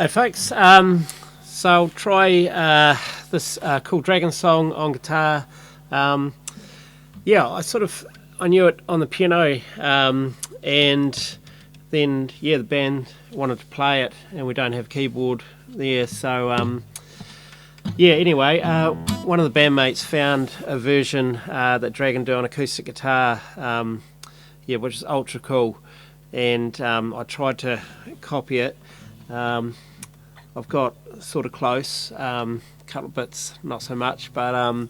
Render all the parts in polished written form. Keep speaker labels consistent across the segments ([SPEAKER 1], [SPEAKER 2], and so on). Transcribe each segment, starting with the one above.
[SPEAKER 1] Hey folks, so I'll try this cool Dragon song on guitar. Yeah, I knew it on the piano, and then the band wanted to play it, and we don't have keyboard there, so anyway, one of the bandmates found a version that Dragon do on acoustic guitar, which is ultra cool, and I tried to copy it. I've got sort of close, couple of bits not so much, but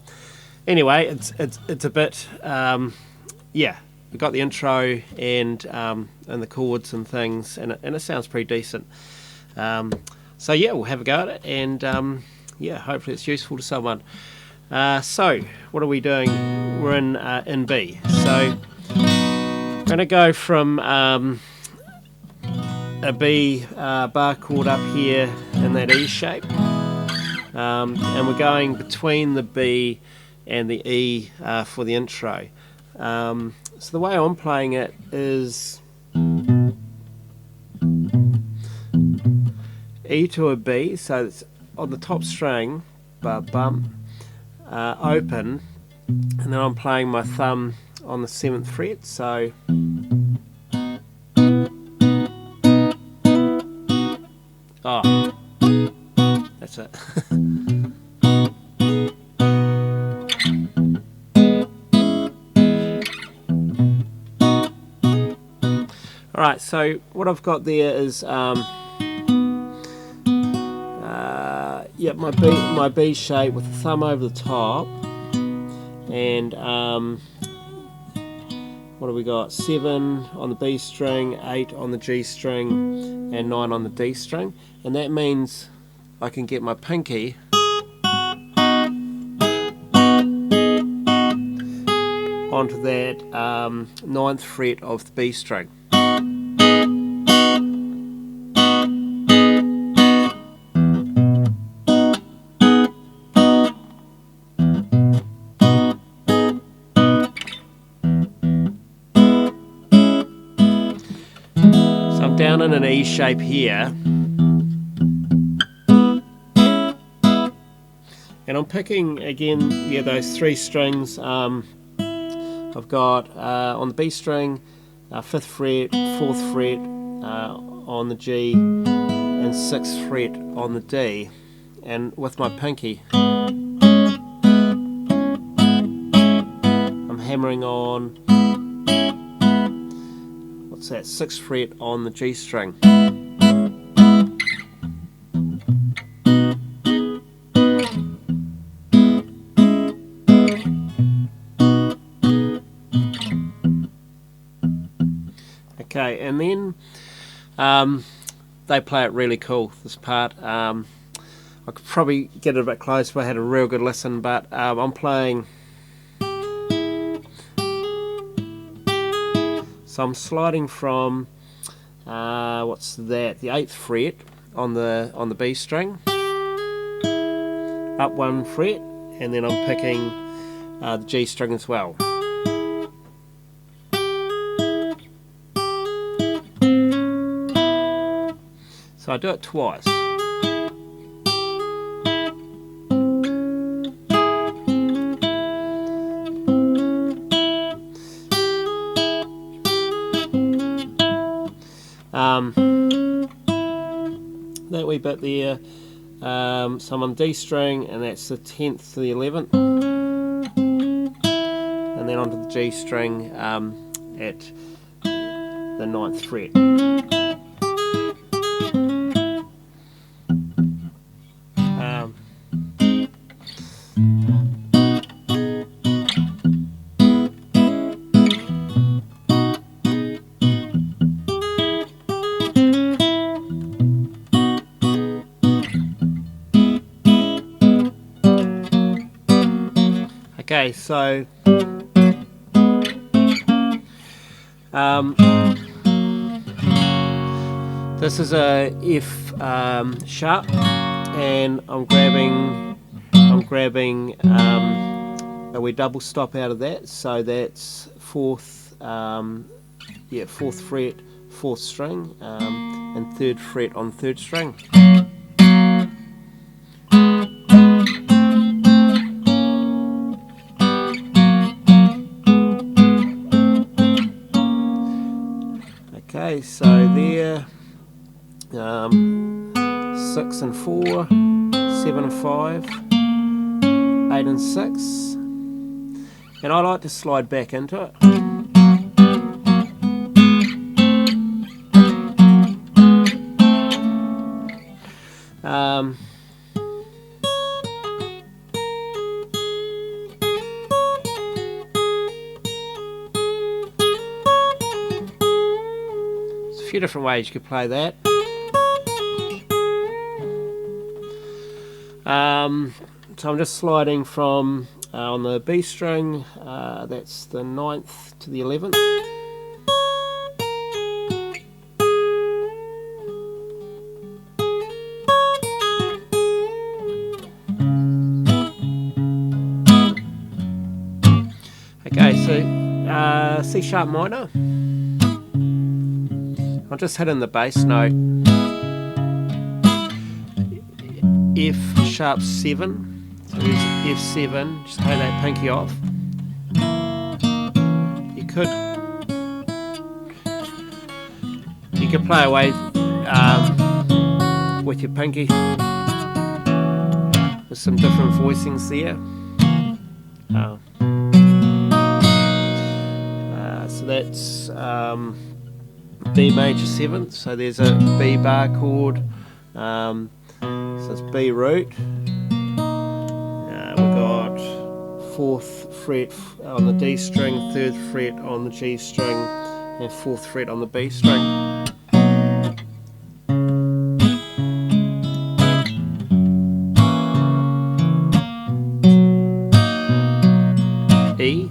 [SPEAKER 1] anyway, it's a bit, we got the intro and the chords and things, and it sounds pretty decent. So we'll have a go at it, and hopefully it's useful to someone. So what are we doing? We're in B. So I'm going to go from a B bar chord up here in that E shape, and we're going between the B and the E for the intro. So the way I'm playing it is E to a B, so it's on the top string, open, and then I'm playing my thumb on the 7th fret, so that's it. Alright, so what I've got there is my B shape with the thumb over the top, and what have we got? 7 on the B string, 8 on the G string, and 9 on the D string, and that means I can get my pinky onto that 9th fret of the B string. So I'm down in an E shape here, and I'm picking again those 3 strings. I've got on the B string 5th fret, 4th fret on the G, and 6th fret on the D, and with my pinky I'm hammering on, what's that, 6th fret on the G string. Okay, and then they play it really cool, this part. I could probably get it a bit closer if I had a real good listen, but I'm playing, so I'm sliding from what's that, the 8th fret on the B string, up 1 fret, and then I'm picking the G string as well. So I do it twice. That wee bit there, so I'm on D string, and that's the 10th to the 11th, and then onto the G string at the 9th fret. Okay, so this is a F sharp, and I'm grabbing a wee double stop out of that, so that's 4th, 4th fret, 4th string, and 3rd fret on 3rd string. Okay, so there, 6 and 4, 7 and 5, 8 and 6, and I like to slide back into it. There's a few different ways you could play that. So I'm just sliding from on the B string, that's the 9th to the 11th. Okay, so C sharp minor. I'm just hitting the bass note. F sharp 7. So there's F7. Just play that pinky off. You could play away with your pinky. There's some different voicings there. So that's B major 7th, so there's a B bar chord, so it's B root. We've got 4th fret on the D string, 3rd fret on the G string, and 4th fret on the B string. E.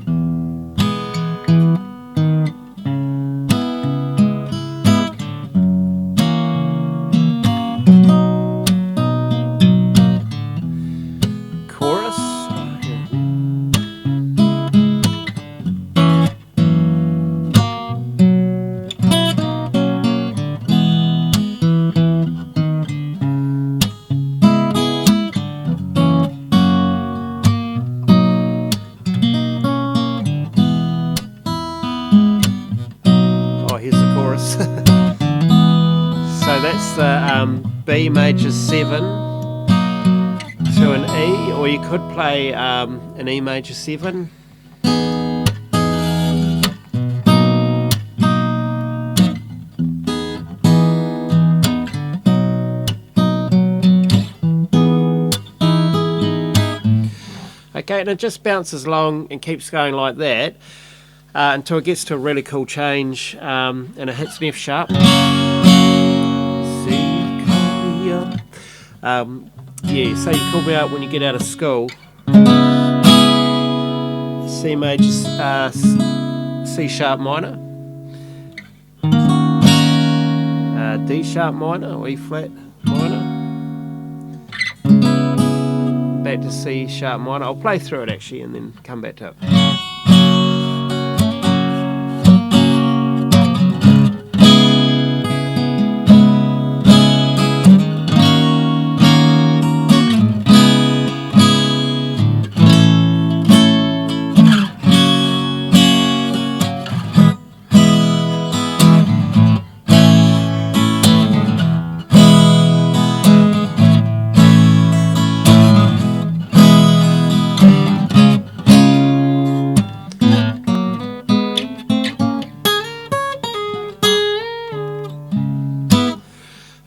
[SPEAKER 1] So that's the B major 7 to an E, or you could play an E major 7. Okay, and it just bounces along and keeps going like that until it gets to a really cool change, and it hits an F sharp. Yeah, so you call me out when you get out of school. C major, C sharp minor, D sharp minor or E flat minor, back to C sharp minor. I'll play through it actually and then come back to it.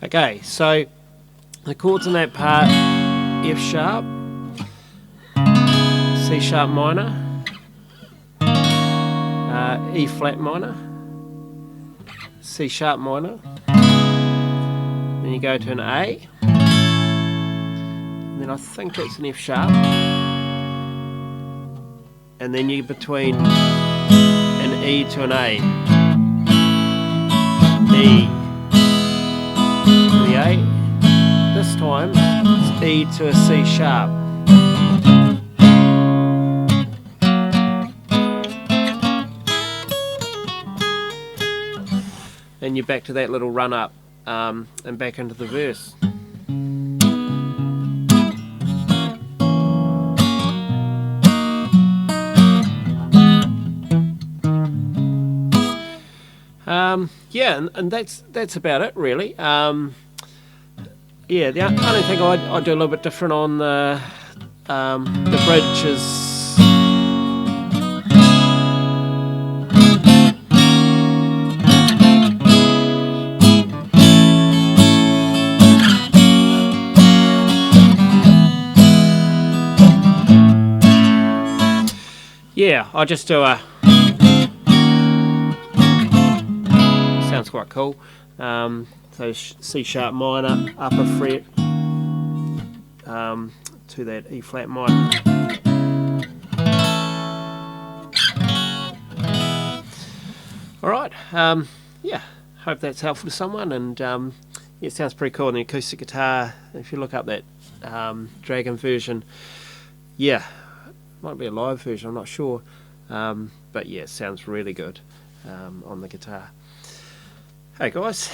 [SPEAKER 1] Okay, so the chords in that part: F sharp, C sharp minor, E flat minor, C sharp minor, then you go to an A, and then I think that's an F sharp, and then you're between an E to an A, E to the A. This time it's E to a C sharp. And you're back to that little run up and back into the verse. yeah, and that's about it really. Yeah, the only thing I do a little bit different on the bridge is. Yeah, I just do a. Sounds quite cool. So C sharp minor, upper fret, to that E flat minor. All right. Yeah, hope that's helpful to someone. And yeah, it sounds pretty cool on the acoustic guitar. If you look up that Dragon version, yeah, might be a live version. I'm not sure, but yeah, it sounds really good on the guitar. Hey guys.